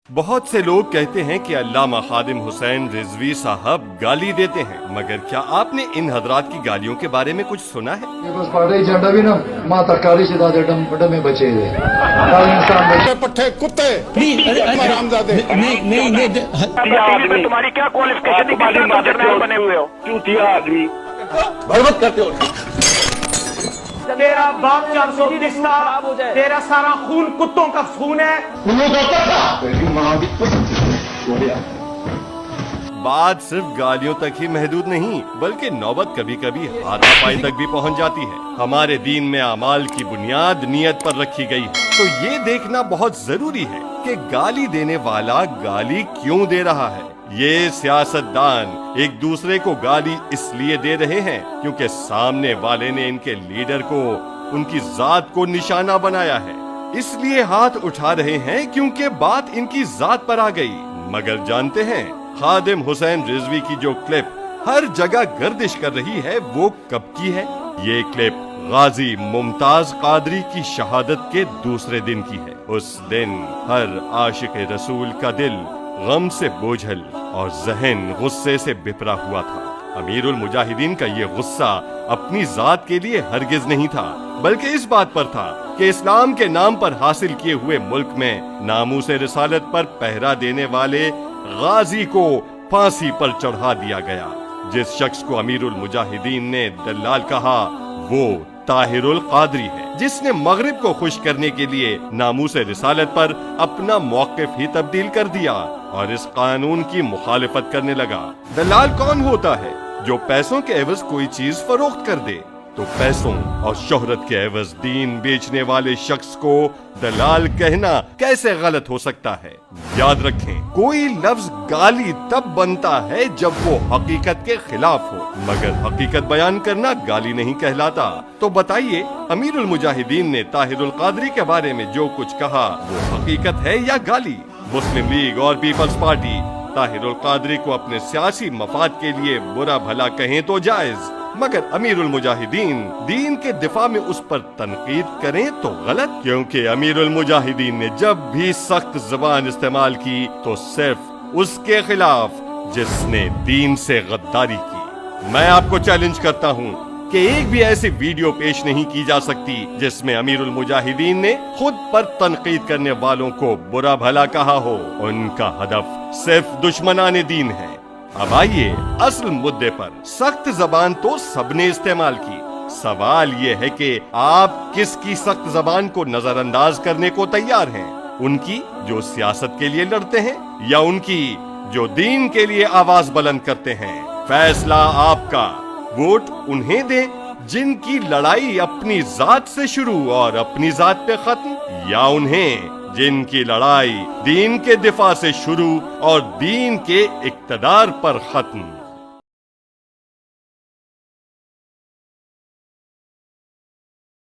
بہت سے لوگ کہتے ہیں کہ علامہ خادم حسین رضوی صاحب گالی دیتے ہیں، مگر کیا آپ نے ان حضرات کی گالیوں کے بارے میں کچھ سنا ہے؟ بس پاٹے جھنڈا بھی نا ماں ترکاری سے دادے ڈم میں بچے ہوئے انسان پٹھے کتے حرامزادے تمہاری کیا کوالیفکیشن بنے ہوئے ہو؟ چوتیا آدمی بڑبت کرتے ہو. تیرا باپ 400 رشتہ، تیرا سارا خون کتوں کا خون ہے. بات صرف گالیوں تک ہی محدود نہیں، بلکہ نوبت کبھی کبھی ہاتھا پائی تک بھی پہنچ جاتی ہے. ہمارے دین میں اعمال کی بنیاد نیت پر رکھی گئی ہے، تو یہ دیکھنا بہت ضروری ہے کہ گالی دینے والا گالی کیوں دے رہا ہے. یہ سیاستدان ایک دوسرے کو گالی اس لیے دے رہے ہیں کیونکہ سامنے والے نے ان کے لیڈر کو، ان کی ذات کو نشانہ بنایا ہے. اس لیے ہاتھ اٹھا رہے ہیں کیونکہ بات ان کی ذات پر آ گئی. مگر جانتے ہیں خادم حسین رضوی کی جو کلپ ہر جگہ گردش کر رہی ہے وہ کب کی ہے؟ یہ کلپ غازی ممتاز قادری کی شہادت کے دوسرے دن کی ہے. اس دن ہر عاشق رسول کا دل غم سے بوجھل اور ذہن غصے سے بپرا ہوا تھا. امیر المجاہدین کا یہ غصہ اپنی ذات کے لیے ہرگز نہیں تھا، بلکہ اس بات پر تھا کہ اسلام کے نام پر حاصل کیے ہوئے ملک میں ناموس رسالت پر پہرا دینے والے غازی کو پھانسی پر چڑھا دیا گیا. جس شخص کو امیر المجاہدین نے دلال کہا وہ طاہر القادری ہے، جس نے مغرب کو خوش کرنے کے لیے ناموس رسالت پر اپنا موقف ہی تبدیل کر دیا اور اس قانون کی مخالفت کرنے لگا. دلال کون ہوتا ہے؟ جو پیسوں کے عوض کوئی چیز فروخت کر دے. تو پیسوں اور شہرت کے عوض دین بیچنے والے شخص کو دلال کہنا کیسے غلط ہو سکتا ہے؟ یاد رکھیں، کوئی لفظ گالی تب بنتا ہے جب وہ حقیقت کے خلاف ہو، مگر حقیقت بیان کرنا گالی نہیں کہلاتا. تو بتائیے، امیر المجاہدین نے طاہر القادری کے بارے میں جو کچھ کہا وہ حقیقت ہے یا گالی؟ مسلم لیگ اور پیپلز پارٹی طاہر القادری کو اپنے سیاسی مفاد کے لیے برا بھلا کہیں تو جائز، مگر امیر المجاہدین دین کے دفاع میں اس پر تنقید کریں تو غلط. کیونکہ امیر المجاہدین نے جب بھی سخت زبان استعمال کی تو صرف اس کے خلاف جس نے دین سے غداری کی. میں آپ کو چیلنج کرتا ہوں کہ ایک بھی ایسی ویڈیو پیش نہیں کی جا سکتی جس میں امیر المجاہدین نے خود پر تنقید کرنے والوں کو برا بھلا کہا ہو. ان کا ہدف صرف دشمنان دین ہے. اب آئیے اصل مدے پر. سخت زبان تو سب نے استعمال کی، سوال یہ ہے کہ آپ کس کی سخت زبان کو نظر انداز کرنے کو تیار ہیں؟ ان کی جو سیاست کے لیے لڑتے ہیں یا ان کی جو دین کے لیے آواز بلند کرتے ہیں؟ فیصلہ آپ کا. ووٹ انہیں دیں جن کی لڑائی اپنی ذات سے شروع اور اپنی ذات پہ ختم، یا انہیں جن کی لڑائی دین کے دفاع سے شروع اور دین کے اقتدار پر ختم.